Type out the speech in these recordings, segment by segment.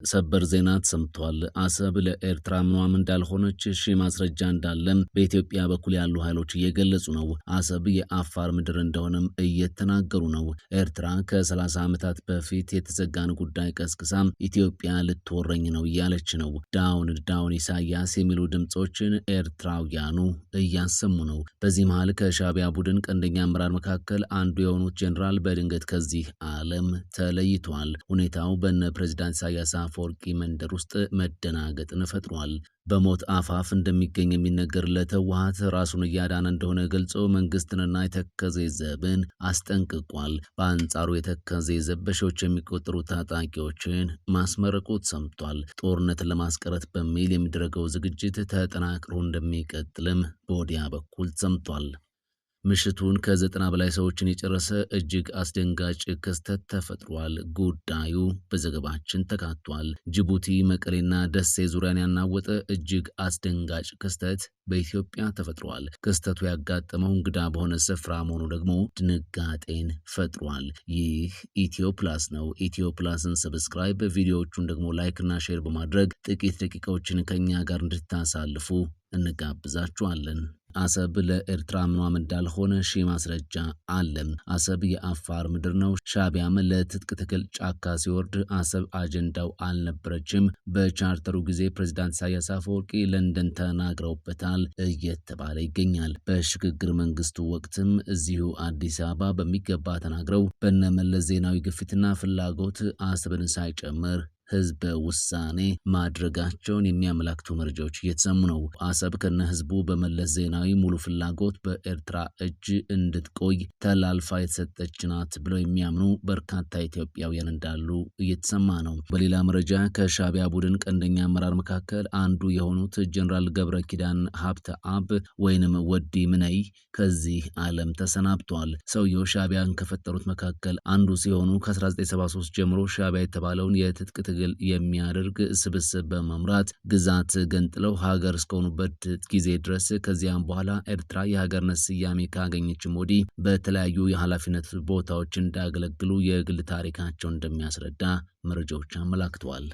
ሰበር ዜና ተሰምቷል። አሰብ ለኤርትራ ምኗም እንዳልሆነች ማስረጃ እንዳለም በኢትዮጵያ በኩል ያሉ ኃይሎች እየገለጹ ነው። አሰብ የአፋር ምድር እንደሆነም እየተናገሩ ነው። ኤርትራ ከ30 ዓመታት በፊት የተዘጋን ጉዳይ ቀስቅሳ ኢትዮጵያ ልትወረኝ ነው እያለች ነው። ዳውን ዳውን ኢሳያስ የሚሉ ድምፆችን ኤርትራውያኑ እያሰሙ ነው። በዚህ መሃል ከሻቢያ ቡድን ቀንደኛ አመራር መካከል አንዱ የሆኑት ጄኔራል በድንገት ከዚህ ዓለም ተለይቷል። ሁኔታው በነ ፕሬዚዳንት ኢሳያስ አፈወርቂ መንደር ውስጥ መደናገጥን ፈጥሯል። በሞት አፋፍ እንደሚገኝ የሚነገርለት ህወሓት ራሱን እያዳነ እንደሆነ ገልጾ መንግስትንና የተከዜ ዘብን አስጠንቅቋል። በአንጻሩ የተከዜ ዘብ በሺዎች የሚቆጠሩ ታጣቂዎችን ማስመረቁ ሰምቷል። ጦርነትን ለማስቀረት በሚል የሚደረገው ዝግጅት ተጠናክሮ እንደሚቀጥልም በወዲያ በኩል ሰምቷል። ምሽቱን ከ90 በላይ ሰዎችን የጨረሰ እጅግ አስደንጋጭ ክስተት ተፈጥሯል። ጉዳዩ በዘገባችን ተካቷል። ጅቡቲ፣ መቀሌና ደሴ ዙሪያን ያናወጠ እጅግ አስደንጋጭ ክስተት በኢትዮጵያ ተፈጥሯል። ክስተቱ ያጋጠመው እንግዳ በሆነ ስፍራ መሆኑ ደግሞ ድንጋጤን ፈጥሯል። ይህ ኢትዮ ፕላስ ነው። ኢትዮ ፕላስን ሰብስክራይብ፣ ቪዲዮዎቹን ደግሞ ላይክና ሼር በማድረግ ጥቂት ደቂቃዎችን ከኛ ጋር እንድታሳልፉ እንጋብዛችኋለን። አሰብ ለኤርትራ ምኗም እንዳልሆነ ማስረጃ አለም። አሰብ የአፋር ምድር ነው። ሻቢያም ለትጥቅ ትግል ጫካ ሲወርድ አሰብ አጀንዳው አልነበረችም። በቻርተሩ ጊዜ ፕሬዝዳንት ኢሳያስ አፈወርቂ ለንደን ተናግረውበታል እየተባለ ይገኛል። በሽግግር መንግስቱ ወቅትም እዚሁ አዲስ አበባ በሚገባ ተናግረው በነመለስ ዜናዊ ግፊትና ፍላጎት አሰብን ሳይጨምር ህዝበ ውሳኔ ማድረጋቸውን የሚያመላክቱ መረጃዎች እየተሰሙ ነው። አሰብ ከነ ህዝቡ በመለስ ዜናዊ ሙሉ ፍላጎት በኤርትራ እጅ እንድትቆይ ተላልፋ የተሰጠች ናት ብለው የሚያምኑ በርካታ ኢትዮጵያውያን እንዳሉ እየተሰማ ነው። በሌላ መረጃ ከሻቢያ ቡድን ቀንደኛ አመራር መካከል አንዱ የሆኑት ጀነራል ገብረ ኪዳን ሀብተ አብ ወይንም ወዲ ምነይ ከዚህ ዓለም ተሰናብቷል። ሰውየው ሻቢያን ከፈጠሩት መካከል አንዱ ሲሆኑ ከ1973 ጀምሮ ሻቢያ የተባለውን የትጥቅ የሚያደርግ ስብስብ በመምራት ግዛት ገንጥለው ሀገር እስከሆኑበት ጊዜ ድረስ ከዚያም በኋላ ኤርትራ የሀገርነት ስያሜ ካገኘችም ወዲህ በተለያዩ የኃላፊነት ቦታዎች እንዳገለግሉ የግል ታሪካቸው እንደሚያስረዳ መረጃዎች አመላክተዋል።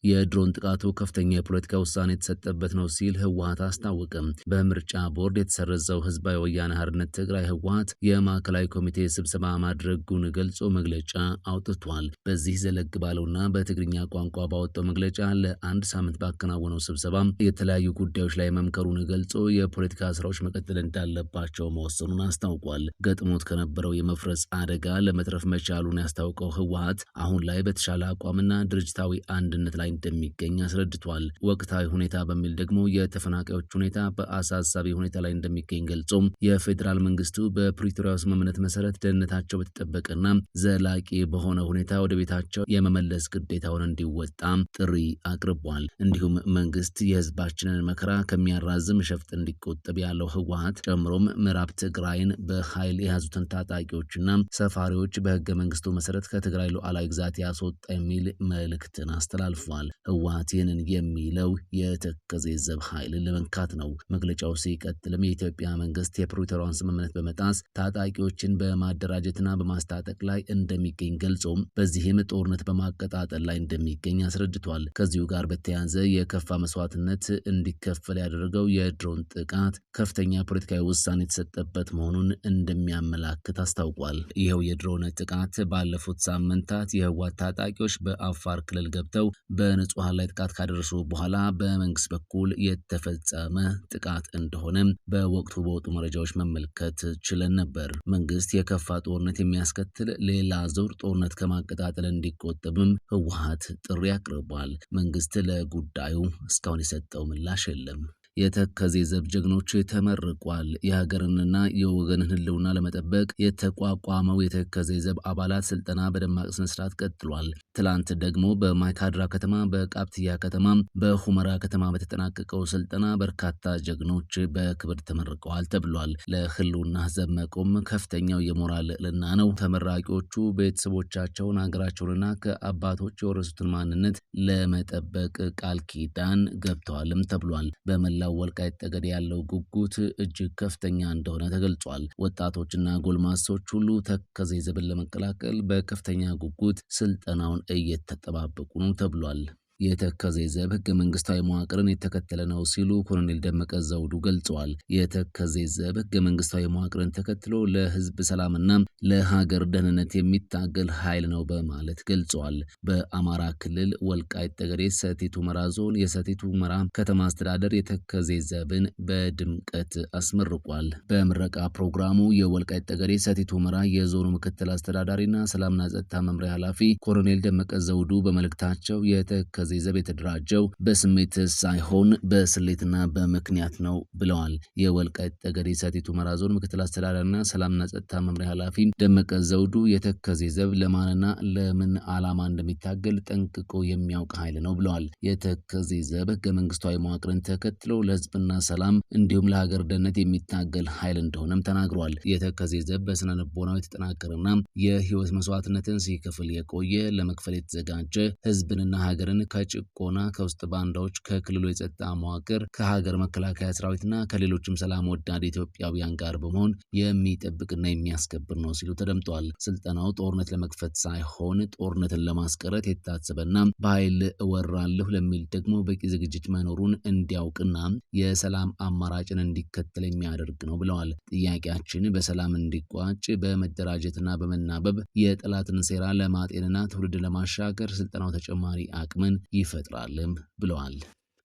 የድሮን ጥቃቱ ከፍተኛ የፖለቲካ ውሳኔ የተሰጠበት ነው ሲል ህወሓት አስታወቀም። በምርጫ ቦርድ የተሰረዘው ህዝባዊ ወያነ ሓርነት ትግራይ ህወሓት የማዕከላዊ ኮሚቴ ስብሰባ ማድረጉን ገልጾ መግለጫ አውጥቷል። በዚህ ዘለግ ባለውና በትግርኛ ቋንቋ ባወጣው መግለጫ ለአንድ ሳምንት ባከናወነው ስብሰባ የተለያዩ ጉዳዮች ላይ መምከሩን ገልጾ የፖለቲካ ስራዎች መቀጠል እንዳለባቸው መወሰኑን አስታውቋል። ገጥሞት ከነበረው የመፍረስ አደጋ ለመትረፍ መቻሉን ያስታውቀው ህወሓት አሁን ላይ በተሻለ አቋምና ድርጅታዊ አንድነት ላይ እንደሚገኝ አስረድቷል። ወቅታዊ ሁኔታ በሚል ደግሞ የተፈናቃዮች ሁኔታ በአሳሳቢ ሁኔታ ላይ እንደሚገኝ ገልጾ የፌዴራል መንግስቱ በፕሪቶሪያው ስምምነት መሰረት ደህንነታቸው በተጠበቀና ዘላቂ በሆነ ሁኔታ ወደ ቤታቸው የመመለስ ግዴታውን እንዲወጣ ጥሪ አቅርቧል። እንዲሁም መንግስት የህዝባችንን መከራ ከሚያራዝም ሸፍጥ እንዲቆጠብ ያለው ህወሓት ጨምሮም ምዕራብ ትግራይን በኃይል የያዙትን ታጣቂዎችና ሰፋሪዎች በህገ መንግስቱ መሰረት ከትግራይ ሉዓላዊ ግዛት ያስወጣ የሚል መልእክትን አስተላልፏል። ህወሓት ይህንን የሚለው የተከዜ ዘብ ኃይልን ለመንካት ነው። መግለጫው ሲቀጥልም የኢትዮጵያ መንግስት የፕሪቶሪያውን ስምምነት በመጣስ ታጣቂዎችን በማደራጀትና በማስታጠቅ ላይ እንደሚገኝ ገልጾ በዚህም ጦርነት በማቀጣጠል ላይ እንደሚገኝ አስረድቷል። ከዚሁ ጋር በተያያዘ የከፋ መስዋዕትነት እንዲከፈል ያደረገው የድሮን ጥቃት ከፍተኛ ፖለቲካዊ ውሳኔ የተሰጠበት መሆኑን እንደሚያመላክት አስታውቋል። ይኸው የድሮን ጥቃት ባለፉት ሳምንታት የህወሓት ታጣቂዎች በአፋር ክልል ገብተው በንጹሃን ላይ ጥቃት ካደረሱ በኋላ በመንግስት በኩል የተፈጸመ ጥቃት እንደሆነ በወቅቱ በወጡ መረጃዎች መመልከት ችለን ነበር። መንግስት የከፋ ጦርነት የሚያስከትል ሌላ ዙር ጦርነት ከማቀጣጠል እንዲቆጠብም ህወሓት ጥሪ አቅርቧል። መንግስት ለጉዳዩ እስካሁን የሰጠው ምላሽ የለም። የተከዜ ዘብ ጀግኖች ተመርቋል። የሀገርንና የወገንን ህልውና ለመጠበቅ የተቋቋመው የተከዜ ዘብ አባላት ስልጠና በደማቅ ስነስርዓት ቀጥሏል። ትላንት ደግሞ በማይካድራ ከተማ፣ በቃብትያ ከተማ፣ በሁመራ ከተማ በተጠናቀቀው ስልጠና በርካታ ጀግኖች በክብር ተመርቀዋል ተብሏል። ለህልውና ዘብ መቆም ከፍተኛው የሞራል ልዕልና ነው። ተመራቂዎቹ ቤተሰቦቻቸውን፣ ሀገራቸውንና ከአባቶች የወረሱትን ማንነት ለመጠበቅ ቃል ኪዳን ገብተዋልም ተብሏል። በመላው ወልቃይት ጠገዴ ያለው ጉጉት እጅግ ከፍተኛ እንደሆነ ተገልጿል። ወጣቶችና ጎልማሶች ሁሉ ተከዜ ዘብን ለመቀላቀል በከፍተኛ ጉጉት ስልጠናውን እየተጠባበቁ ነው ተብሏል። የተከዜ ዘብ ህገ መንግስታዊ መዋቅርን የተከተለ ነው ሲሉ ኮሎኔል ደመቀ ዘውዱ ገልጸዋል። የተከዜ ዘብ ህገ መንግስታዊ መዋቅርን ተከትሎ ለህዝብ ሰላምና ለሀገር ደህንነት የሚታገል ኃይል ነው በማለት ገልጸዋል። በአማራ ክልል ወልቃይት ጠገዴ ሰቲት ሁመራ ዞን የሰቲት ሁመራ ከተማ አስተዳደር የተከዜ ዘብን በድምቀት አስመርቋል። በምረቃ ፕሮግራሙ የወልቃይት ጠገዴ ሰቲት ሁመራ የዞኑ ምክትል አስተዳዳሪና ሰላምና ጸጥታ መምሪያ ኃላፊ ኮሎኔል ደመቀ ዘውዱ በመልእክታቸው የተከዜ ዘብ የተደራጀው በስሜት ሳይሆን በስሌትና በምክንያት ነው ብለዋል። የወልቃይት ጠገዴ ሰቲት ሁመራ ዞን ምክትል አስተዳዳሪና ሰላምና ጸጥታ መምሪያ ኃላፊ ደመቀ ዘውዱ የተከዜ ዘብ ለማንና ለምን ዓላማ እንደሚታገል ጠንቅቆ የሚያውቅ ኃይል ነው ብለዋል። የተከዜ ዘብ ህገ መንግስታዊ መዋቅርን ተከትሎ ለህዝብና ሰላም እንዲሁም ለሀገር ደህንነት የሚታገል ኃይል እንደሆነም ተናግሯል። የተከዜ ዘብ በስነ ልቦናው የተጠናከረና የህይወት መስዋዕትነትን ሲከፍል የቆየ ለመክፈል የተዘጋጀ ህዝብንና ሀገርን ከጭቆና ከውስጥ ባንዳዎች ከክልሉ የጸጥታ መዋቅር ከሀገር መከላከያ ሰራዊትና ከሌሎችም ሰላም ወዳድ ኢትዮጵያውያን ጋር በመሆን የሚጠብቅና የሚያስከብር ነው ሲሉ ተደምጧል። ስልጠናው ጦርነት ለመክፈት ሳይሆን ጦርነትን ለማስቀረት የታሰበና በኃይል እወራለሁ ለሚል ደግሞ በቂ ዝግጅት መኖሩን እንዲያውቅና የሰላም አማራጭን እንዲከተል የሚያደርግ ነው ብለዋል። ጥያቄያችን በሰላም እንዲቋጭ በመደራጀትና በመናበብ የጠላትን ሴራ ለማጤንና ትውልድ ለማሻገር ስልጠናው ተጨማሪ አቅምን ይፈጥራልም ብለዋል።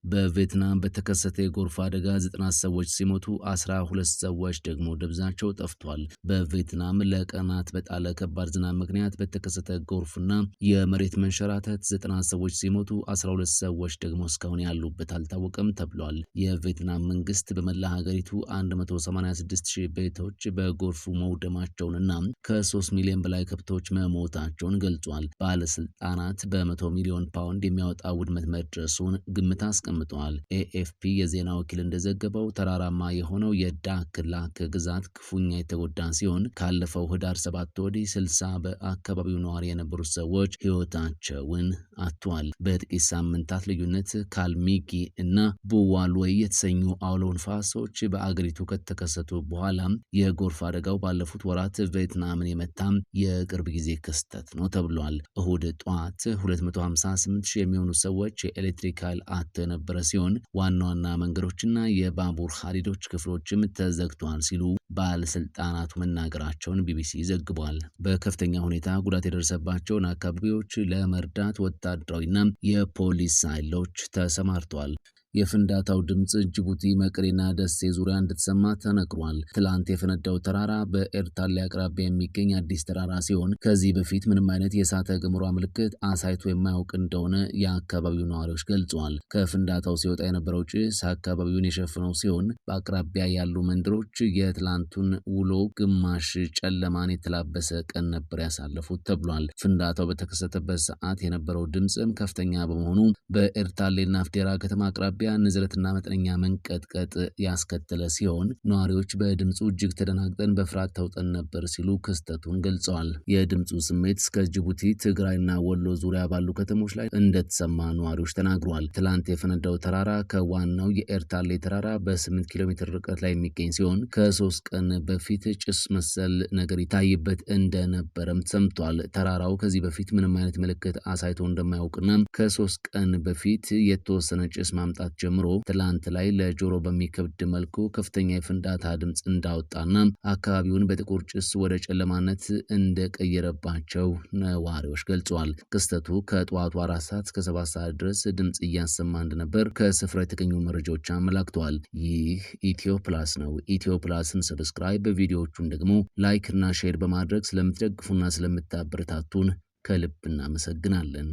በቪየትናም በተከሰተ የጎርፍ አደጋ 90 ሰዎች ሲሞቱ 12 ሰዎች ደግሞ ደብዛቸው ጠፍቷል። በቪየትናም ለቀናት በጣለ ከባድ ዝናብ ምክንያት በተከሰተ ጎርፍና የመሬት መንሸራተት 90 ሰዎች ሲሞቱ 12 ሰዎች ደግሞ እስካሁን ያሉበት አልታወቀም ተብሏል። የቪየትናም መንግስት በመላ ሀገሪቱ 186,000 ቤቶች በጎርፉ መውደማቸውንና ከ3 ሚሊዮን በላይ ከብቶች መሞታቸውን ገልጿል። ባለስልጣናት በ100 ሚሊዮን ፓውንድ የሚያወጣ ውድመት መድረሱን ግምት አስቀምጠዋል። ኤኤፍፒ የዜና ወኪል እንደዘገበው ተራራማ የሆነው የዳክላክ ግዛት ክፉኛ የተጎዳ ሲሆን ካለፈው ህዳር 7 ወዲህ 60 በአካባቢው ነዋሪ የነበሩ ሰዎች ህይወታቸውን አጥተዋል። በጥቂት ሳምንታት ልዩነት ካልሚጊ እና ቡዋልዌይ የተሰኙ አውሎ ንፋሶች በአገሪቱ ከተከሰቱ በኋላ የጎርፍ አደጋው ባለፉት ወራት ቪየትናምን የመታ የቅርብ ጊዜ ክስተት ነው ተብሏል። እሁድ ጠዋት 258,000 የሚሆኑ ሰዎች የኤሌክትሪክ ኃይል አጥተው የነበረ ሲሆን ዋና ዋና መንገዶችና የባቡር ሀዲዶች ክፍሎችም ተዘግተዋል ሲሉ ባለስልጣናቱ መናገራቸውን ቢቢሲ ዘግቧል። በከፍተኛ ሁኔታ ጉዳት የደረሰባቸውን አካባቢዎች ለመርዳት ወታደራዊና የፖሊስ ኃይሎች ተሰማርተዋል። የፍንዳታው ድምፅ ጅቡቲ፣ መቀሌና ደሴ ዙሪያ እንደተሰማ ተነግሯል። ትላንት የፈነዳው ተራራ በኤርታሌ አቅራቢያ የሚገኝ አዲስ ተራራ ሲሆን ከዚህ በፊት ምንም አይነት የእሳተ ገሞራ ምልክት አሳይቶ የማያውቅ እንደሆነ የአካባቢው ነዋሪዎች ገልጸዋል። ከፍንዳታው ሲወጣ የነበረው ጭስ አካባቢውን የሸፈነው ሲሆን በአቅራቢያ ያሉ መንደሮች የትላንቱን ውሎ ግማሽ ጨለማን የተላበሰ ቀን ነበር ያሳለፉት ተብሏል። ፍንዳታው በተከሰተበት ሰዓት የነበረው ድምፅም ከፍተኛ በመሆኑ በኤርታሌና አፍዴራ ከተማ አቅራቢያ ንዝረትና መጠነኛ መንቀጥቀጥ ያስከተለ ሲሆን ነዋሪዎች በድምፁ እጅግ ተደናግጠን በፍርሃት ተውጠን ነበር ሲሉ ክስተቱን ገልጸዋል። የድምፁ ስሜት እስከ ጅቡቲ፣ ትግራይና ወሎ ዙሪያ ባሉ ከተሞች ላይ እንደተሰማ ነዋሪዎች ተናግረዋል። ትላንት የፈነዳው ተራራ ከዋናው የኤርታሌ ተራራ በ8 ኪሎ ሜትር ርቀት ላይ የሚገኝ ሲሆን ከ3 ቀን በፊት ጭስ መሰል ነገር ይታይበት እንደነበረም ሰምቷል። ተራራው ከዚህ በፊት ምንም አይነት ምልክት አሳይቶ እንደማያውቅና ከ3 ቀን በፊት የተወሰነ ጭስ ማምጣት ጀምሮ ትላንት ላይ ለጆሮ በሚከብድ መልኩ ከፍተኛ የፍንዳታ ድምፅ እንዳወጣና አካባቢውን በጥቁር ጭስ ወደ ጨለማነት እንደቀየረባቸው ነዋሪዎች ገልጸዋል። ክስተቱ ከጠዋቱ 4 ሰዓት እስከ 7 ሰዓት ድረስ ድምፅ እያሰማ እንደነበር ከስፍራ የተገኙ መረጃዎች አመላክተዋል። ይህ ኢትዮ ፕላስ ነው። ኢትዮ ፕላስን ሰብስክራይብ፣ ቪዲዮዎቹን ደግሞ ላይክ እና ሼር በማድረግ ስለምትደግፉና ስለምታበረታቱን ከልብ እናመሰግናለን።